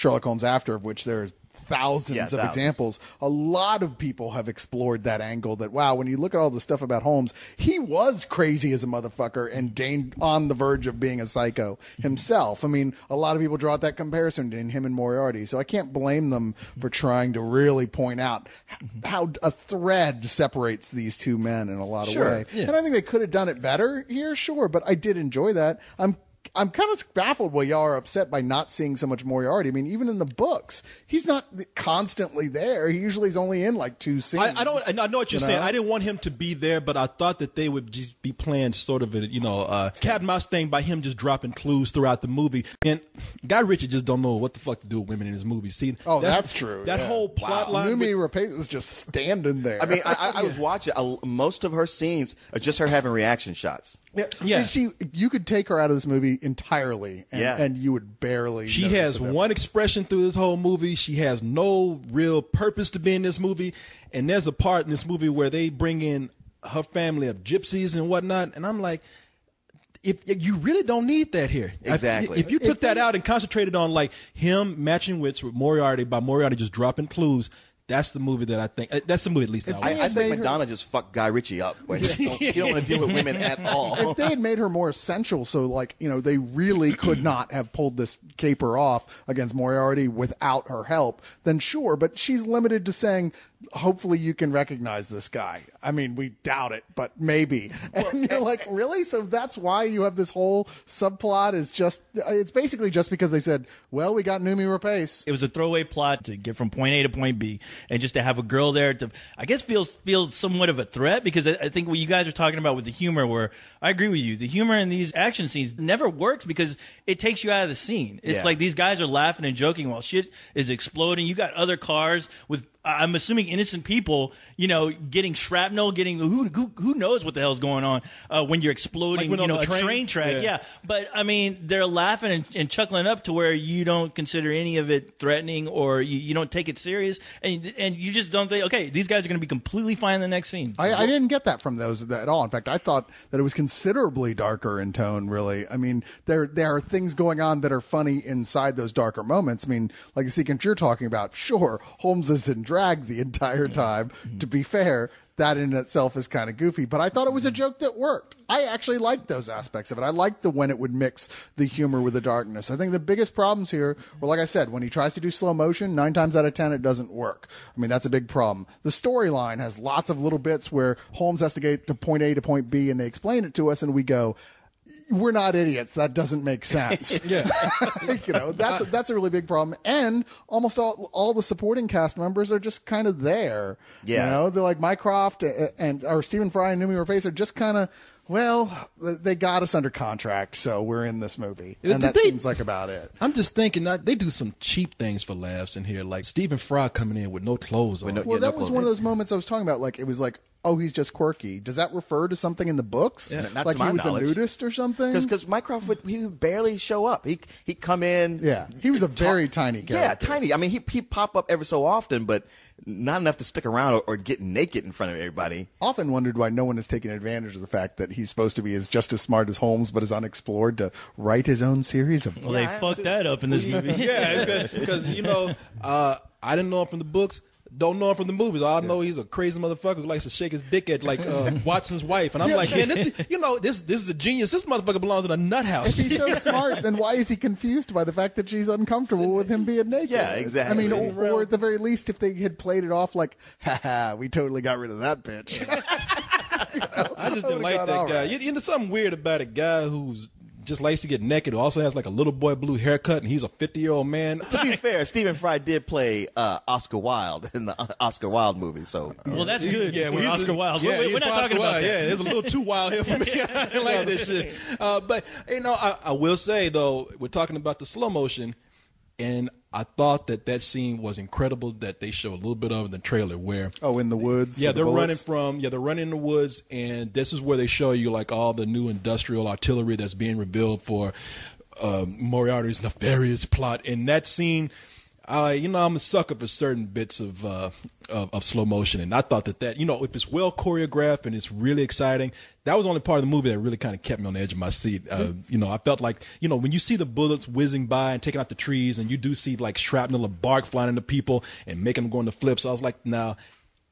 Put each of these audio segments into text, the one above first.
Sherlock Holmes After, of which there's thousands of examples. A lot of people have explored that angle that, wow, when you look at all the stuff about Holmes, he was crazy as a motherfucker and on the verge of being a psycho himself. I mean, a lot of people draw out that comparison in him and Moriarty, so I can't blame them for trying to really point out how a thread separates these two men in a lot of ways. Yeah. And I think they could have done it better here, sure, but I did enjoy that. I'm kind of baffled why y'all are upset by not seeing so much Moriarty. I mean, even in the books, he's not constantly there. He usually is only in like 2 scenes. I know what you're saying. I didn't want him to be there, but I thought that they would just be playing sort of a, cat and mouse thing by him just dropping clues throughout the movie. And Guy Ritchie just don't know what the fuck to do with women in his movies. See, that's true. That whole plot line. Numi Rapace was just standing there. I mean, I was watching most of her scenes are just her having reaction shots. Yeah. You could take her out of this movie entirely, and you would barely. She has one expression through this whole movie. She has no real purpose to be in this movie. And there's a part in this movie where they bring in her family of gypsies and whatnot, and I'm like, if you really don't need that here. Exactly. If you took that out and concentrated on like him matching wits with Moriarty by Moriarty just dropping clues. That's the movie that I think. That's the movie at least. I think Madonna just fucked Guy Ritchie up. You don't want to deal with women at all. If they had made her more essential, so like they really could not have pulled this caper off against Moriarty without her help, then sure. But she's limited to saying, hopefully you can recognize this guy. I mean, we doubt it, but maybe. And you're like, really? So that's why you have this whole subplot it's basically just because they said, well, we got Numi Rapace. It was a throwaway plot to get from point A to point B, and just to have a girl there to, I guess, feel somewhat of a threat, because I think what you guys are talking about with the humor, where I agree with you, the humor in these action scenes never works because it takes you out of the scene. It's like these guys are laughing and joking while shit is exploding. You got other cars with, I'm assuming, innocent people, getting shrapnel, getting who knows what the hell's going on when you're exploding, like a train track. Yeah. But I mean, they're laughing and chuckling up to where you don't consider any of it threatening, or you don't take it serious, and you just don't think, okay, these guys are going to be completely fine in the next scene. I didn't get that from those at all. In fact, I thought that it was considerably darker in tone, really. I mean, there are things going on that are funny inside those darker moments. I mean, like the sequence you're talking about, sure, Holmes is in drag the entire time. To be fair, that in itself is kind of goofy, but I thought it was a joke that worked. I actually liked those aspects of it. I liked when it would mix the humor with the darkness. I think the biggest problems here were, like I said, when he tries to do slow motion, 9 times out of 10 it doesn't work. I mean, that's a big problem. The storyline has lots of little bits where Holmes has to get to point A to point B, and they explain it to us, and we go, we're not idiots. That doesn't make sense. That's a really big problem. And almost all the supporting cast members are just kind of there. Yeah. They're like Mycroft or Stephen Fry and Numi Rapace are just kind of, well, they got us under contract, so we're in this movie. And that seems like about it. I'm just thinking, they do some cheap things for laughs in here, like Stephen Fry coming in with no clothes on. Well, that was one of those moments I was talking about. Like, it was like, oh, he's just quirky. Does that refer to something in the books? Yeah, not like to my he was knowledge. A nudist or something? Because Mycroft would barely show up. He'd come in. Yeah, he was a very tiny character. Yeah, tiny. I mean, he'd pop up every so often, but not enough to stick around or get naked in front of everybody. Often wondered why no one has taken advantage of the fact that he's supposed to be just as smart as Holmes, but is unexplored to write his own series of. Well, they fucked that up in this movie. Yeah, because I didn't know him from the books. Don't know him from the movies. All I know, he's a crazy motherfucker who likes to shake his dick at like Watson's wife, and I'm like, man, this is a genius. This motherfucker belongs in a nut house. If he's so smart, then why is he confused by the fact that she's uncomfortable with him being naked? Yeah, exactly. I mean, or at the very least, if they had played it off like, ha, we totally got rid of that bitch. I just didn't like that guy. Right. There's something weird about a guy who's just likes to get naked, who also has like a little boy blue haircut, and he's a 50-year-old man. To be fair, Stephen Fry did play Oscar Wilde in the Oscar Wilde movie, so well, that's good. Yeah, for Oscar Wilde. Yeah, we're not talking about that. Yeah, it's a little too wild here for me. I don't like this shit. But I will say though, we're talking about the slow motion, and I thought that scene was incredible that they show a little bit of in the trailer where in the woods. Yeah, they're running in the woods, and this is where they show you like all the new industrial artillery that's being revealed for Moriarty's nefarious plot. And that scene, I'm a sucker for certain bits of slow motion, and I thought that if it's well choreographed and it's really exciting, that was the only part of the movie that really kind of kept me on the edge of my seat. I felt like when you see the bullets whizzing by and taking out the trees, and you do see like shrapnel of bark flying into people and making them go into flips. I was like, now.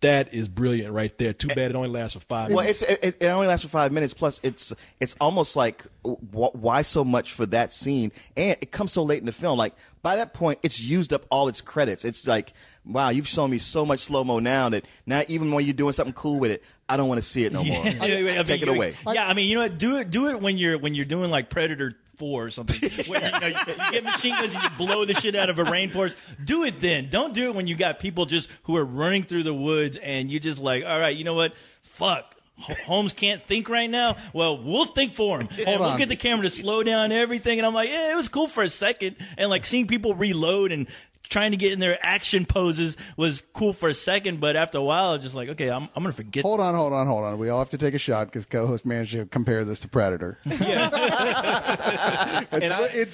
That is brilliant right there. Too bad it only lasts for 5 minutes. Well, it only lasts for 5 minutes. Plus, it's almost like why so much for that scene? And it comes so late in the film. Like by that point, it's used up all its credits. It's like, wow, you've shown me so much slow mo now that now even when you're doing something cool with it, I don't want to see it no more. Take it away. Yeah, I mean, you know what? Do it when you're doing like Predator 4 or something, where you get machine guns and you blow the shit out of a rainforest. Do it then. Don't do it when you got people just who are running through the woods and you just like, all right, you know what? Fuck. Holmes can't think right now. Well, we'll think for him. And we'll get the camera to slow down everything. And I'm like, yeah, it was cool for a second. And like seeing people reload and trying to get in their action poses was cool for a second, but after a while, I was just like, okay, I'm going to forget. Hold on. We all have to take a shot because co-host managed to compare this to Predator. It's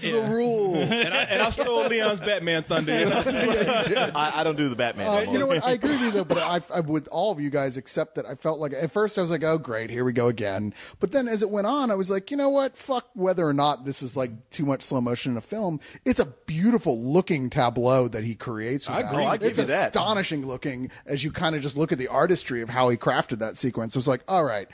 the rule. And I stole Leon's Batman thunder. I don't do the Batman. You know what? I agree with you though, but I with all of you guys except that I felt like at first I was like, oh great, here we go again. But then as it went on, I was like, you know what? Fuck whether or not this is like too much slow motion in a film. It's a beautiful looking tableau that he creates. I agree. It's astonishing looking as you kind of just look at the artistry of how he crafted that sequence. It was like, all right,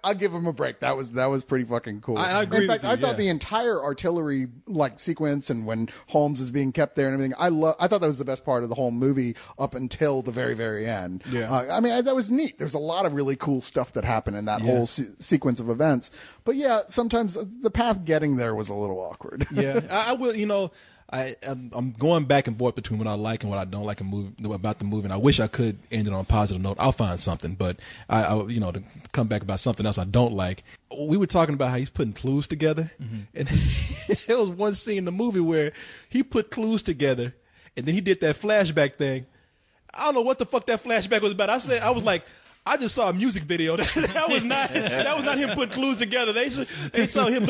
I'll give him a break. That was pretty fucking cool. I agree. In fact, I thought the entire artillery like sequence and when Holmes is being kept there and everything, I thought that was the best part of the whole movie up until the very, very end. Yeah. I mean, that was neat. There's a lot of really cool stuff that happened in that whole sequence of events. But yeah, sometimes the path getting there was a little awkward. Yeah, I will. I'm going back and forth between what I like and what I don't like about the movie. And I wish I could end it on a positive note. I'll find something, but I to come back about something else I don't like. We were talking about how he's putting clues together, and there was one scene in the movie where he put clues together, and then he did that flashback thing. I don't know what the fuck that flashback was about. I was like, I just saw a music video. That was not him putting clues together. They showed him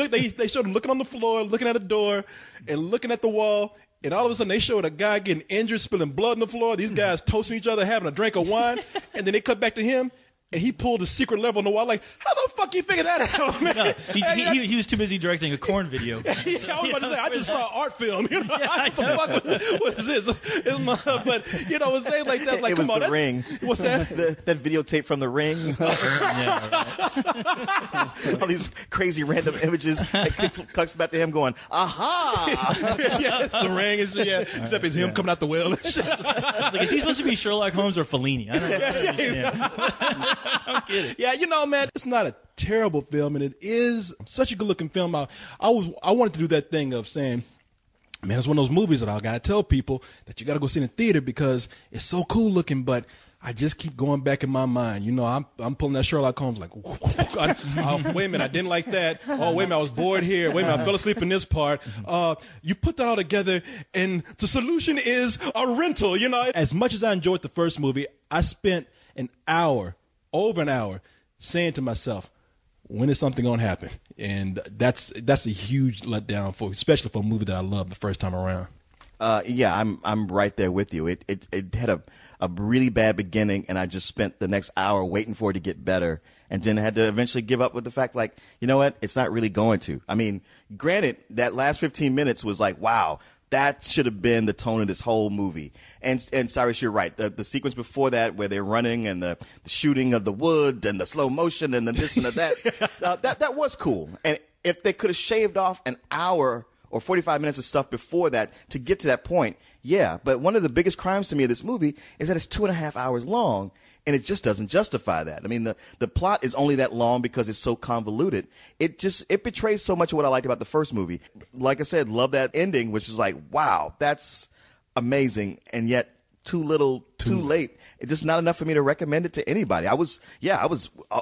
looking on the floor, looking at a door, and looking at the wall. And all of a sudden, they showed a guy getting injured, spilling blood on the floor. These guys toasting each other, having a drink of wine, and then they cut back to him. And he pulled a secret level on the wall. Like, how the fuck you figure that out, man? No, he was too busy directing a corn video. I was about to say, I just saw an art film. What the fuck was this? But it's things like that. Like, it was come on, the Ring. What's that? That videotape from the Ring. All these crazy random images. It cuts back to him going, "Aha!" Yeah, it's the Ring. Except it's him coming out the well. Like, is he supposed to be Sherlock Holmes or Fellini? I don't know. I'm kidding. Yeah, man, it's not a terrible film, and it is such a good-looking film. I wanted to do that thing of saying, man, it's one of those movies that I gotta tell people that you gotta go see in the theater because it's so cool looking, but I just keep going back in my mind. I'm pulling that Sherlock Holmes like, wait a minute, I didn't like that. Oh, wait a minute, I was bored here. Wait a minute, I fell asleep in this part. You put that all together, and the solution is a rental. As much as I enjoyed the first movie, I spent over an hour saying to myself, when is something going to happen? And that's a huge letdown especially for a movie that I loved the first time around. Yeah, I'm right there with you. It had a really bad beginning, and I just spent the next hour waiting for it to get better, and then I had to eventually give up with the fact, like, you know what? It's not really going to. I mean, granted, that last 15 minutes was like, wow, that should have been the tone of this whole movie. And Cyrus, you're right. The sequence before that, where they're running and the shooting of the wood and the slow motion and the this and the that, that was cool. And if they could have shaved off an hour or 45 minutes of stuff before that to get to that point, yeah. But one of the biggest crimes to me of this movie is that it's 2.5 hours long. And it just doesn't justify that. I mean, the plot is only that long because it's so convoluted. It betrays so much of what I liked about the first movie. Like I said, love that ending, which is like, wow, that's amazing. And yet too little, too late. It's just not enough for me to recommend it to anybody. I was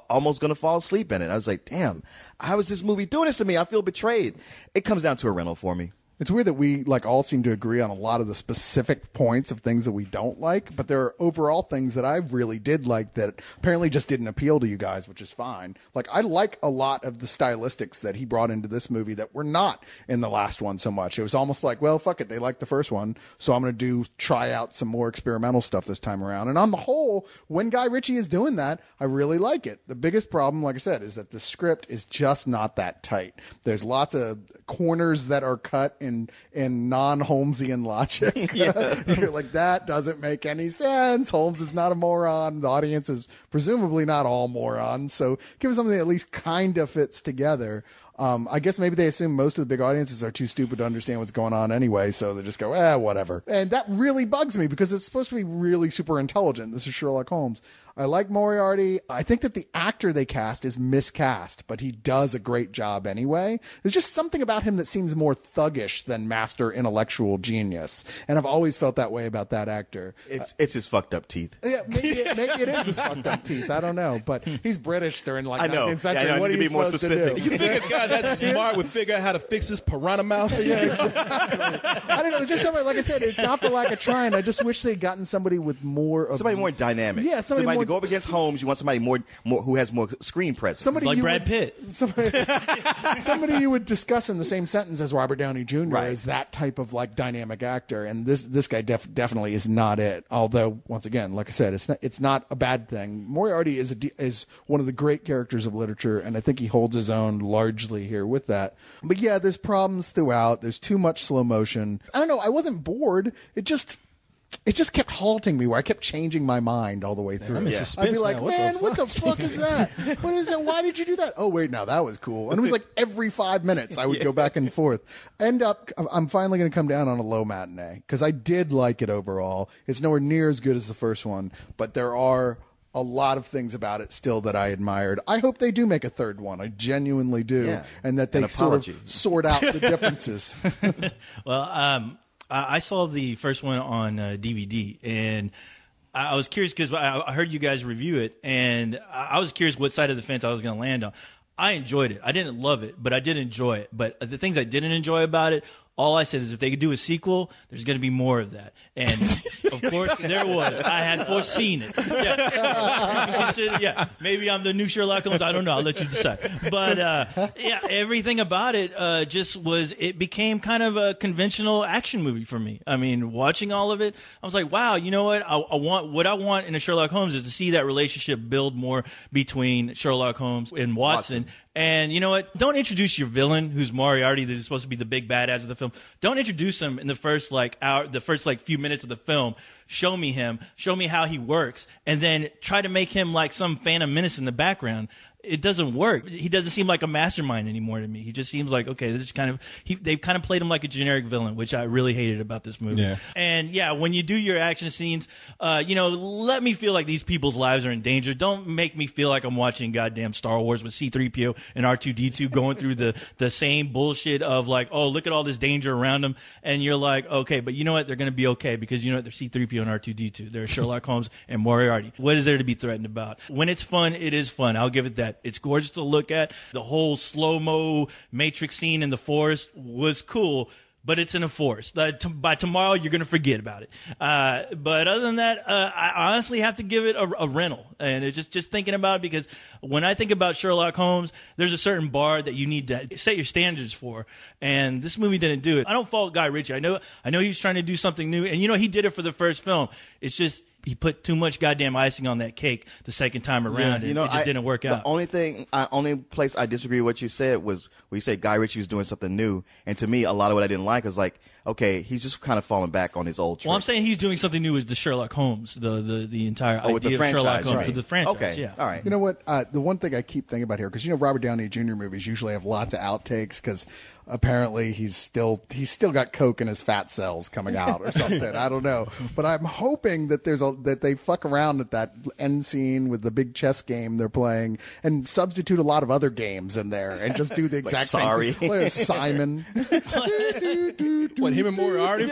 almost going to fall asleep in it. I was like, damn, how is this movie doing this to me? I feel betrayed. It comes down to a rental for me. It's weird that we like all seem to agree on a lot of the specific points of things that we don't like, but there are overall things that I really did like that apparently just didn't appeal to you guys, which is fine. Like, I like a lot of the stylistics that he brought into this movie that were not in the last one so much. It was almost like, well, fuck it, they liked the first one, so I'm going to try out some more experimental stuff this time around. And on the whole, when Guy Ritchie is doing that, I really like it. The biggest problem, like I said, is that the script is just not that tight. There's lots of corners that are cut in non-Holmesian logic. You're like, that doesn't make any sense. Holmes is not a moron. The audience is presumably not all morons. So give us something that at least kind of fits together. I guess maybe they assume most of the big audiences are too stupid to understand what's going on anyway, so they just go, whatever. And that really bugs me because it's supposed to be really super intelligent. This is Sherlock Holmes. I like Moriarty. I think that the actor they cast is miscast, but he does a great job anyway. There's just something about him that seems more thuggish than master intellectual genius. And I've always felt that way about that actor. It's his fucked up teeth. Yeah, maybe it is his fucked up teeth. I don't know. But he's British during like 19th century. Yeah, I know. What I are need you to be more supposed specific. to do? You think a guy that's smart would figure out how to fix his piranha mouth? Yeah, exactly. I don't know. It's just something, like I said, it's not for lack of trying. I just wish they'd gotten somebody with more of... Somebody more dynamic. Yeah, somebody more... to go up against Holmes, you want somebody more who has more screen presence. Somebody like Brad Pitt. Somebody you would discuss in the same sentence as Robert Downey Jr. Right. is that type of like dynamic actor, and this guy definitely is not it. Although, once again, like I said, it's not a bad thing. Moriarty is one of the great characters of literature, and I think he holds his own largely here with that. But yeah, there's problems throughout. There's too much slow motion. I don't know. I wasn't bored. It just kept halting me where I kept changing my mind all the way through. I'm in suspense I'd be like, now. what the fuck is that? What is that? Why did you do that? Oh, wait, no, that was cool. And it was like every 5 minutes I would go back and forth. I'm finally going to come down on a low matinee because I did like it overall. It's nowhere near as good as the first one, but there are a lot of things about it still that I admired. I hope they do make a third one. I genuinely do. Yeah. And that they sort of sort out the differences. Well, I saw the first one on DVD, and I was curious because I heard you guys review it, and I was curious what side of the fence I was going to land on. I enjoyed it. I didn't love it, but I did enjoy it. But the things I didn't enjoy about it, all I said is if they could do a sequel, there's going to be more of that. And, of course, there was. I had foreseen it. Yeah, maybe I'm the new Sherlock Holmes. I don't know. I'll let you decide. But, yeah, everything about it it became kind of a conventional action movie for me. I mean, watching all of it, I was like, wow, you know what? What I want in a Sherlock Holmes is to see that relationship build more between Sherlock Holmes and Watson. And you know what? Don't introduce your villain, who's Moriarty, that is supposed to be the big badass of the film. Don't introduce him in the first few minutes of the film. Show me him. Show me how he works, and then try to make him like some Phantom Menace in the background. It doesn't work. He doesn't seem like a mastermind anymore to me. He just seems like, okay, this is they've kind of played him like a generic villain, which I really hated about this movie. Yeah. And yeah, when you do your action scenes, let me feel like these people's lives are in danger. Don't make me feel like I'm watching goddamn Star Wars with C-3PO and R2-D2 going through the same bullshit of like, oh, look at all this danger around them. And you're like, okay, but you know what? They're going to be okay because you know what? They're C-3PO and R2-D2. They're Sherlock Holmes and Moriarty. What is there to be threatened about? When it's fun, it is fun. I'll give it that. It's gorgeous to look at. The whole slow-mo Matrix scene in the forest was cool, but it's in a forest. By tomorrow, you're going to forget about it. But other than that, I honestly have to give it a rental. And it's just thinking about it because when I think about Sherlock Holmes, there's a certain bar that you need to set your standards for. And this movie didn't do it. I don't fault Guy Ritchie. I know he was trying to do something new. And, he did it for the first film. It's just he put too much goddamn icing on that cake the second time around. Yeah, it just didn't work out. The only place I disagree with what you said was where you said Guy Ritchie was doing something new. And to me, a lot of what I didn't like was like, okay, he's just kind of falling back on his old tricks. Well, I'm saying he's doing something new with the Sherlock Holmes, the entire idea with the of franchise, Sherlock Holmes, right. to the franchise. Okay, yeah. all right. You know what? The one thing I keep thinking about here, because Robert Downey Jr. movies usually have lots of outtakes because apparently he's still got coke in his fat cells coming out or something. I don't know, but I'm hoping that that they fuck around at that end scene with the big chess game they're playing and substitute a lot of other games in there and just do the exact Sorry. same thing. Simon. What, him and Moriarty?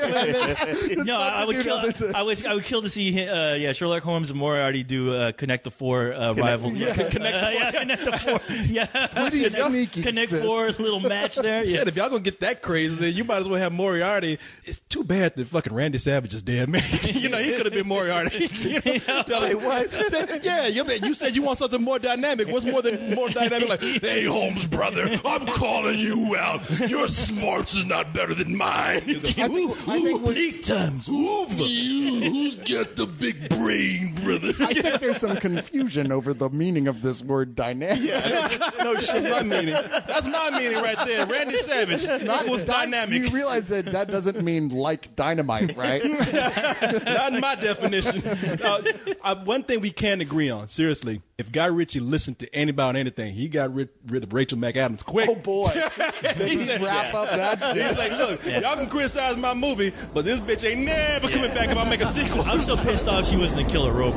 No, I would kill to see Sherlock Holmes and Moriarty do Connect the Four rival. Connect Connect the Four. Yeah, Pretty sneaky. Connect sis. Four little match there. Yeah. said, if y'all gonna get that crazy, then you might as well have Moriarty. It's too bad that fucking Randy Savage is dead, man. You know, he could have been Moriarty. You know, Say what? yeah, you said you want something more dynamic. What's more dynamic? Like, hey, Holmes, brother, I'm calling you out. Your smarts is not better than mine. I think peak times over. Who's got the big brain, brother? I think there's some confusion over the meaning of this word dynamic. No shit, my meaning. That's my meaning right there. Randy Savage was dynamic. You realize that doesn't mean like dynamite, right? Not in my definition. One thing we can agree on, seriously, if Guy Ritchie listened to anybody on anything, he got rid of Rachel McAdams quick. Oh boy, did he wrap up that shit? He's like, look, y'all can criticize my movie, but this bitch ain't never coming back if I make a sequel. I'm still pissed off she wasn't a killer robot.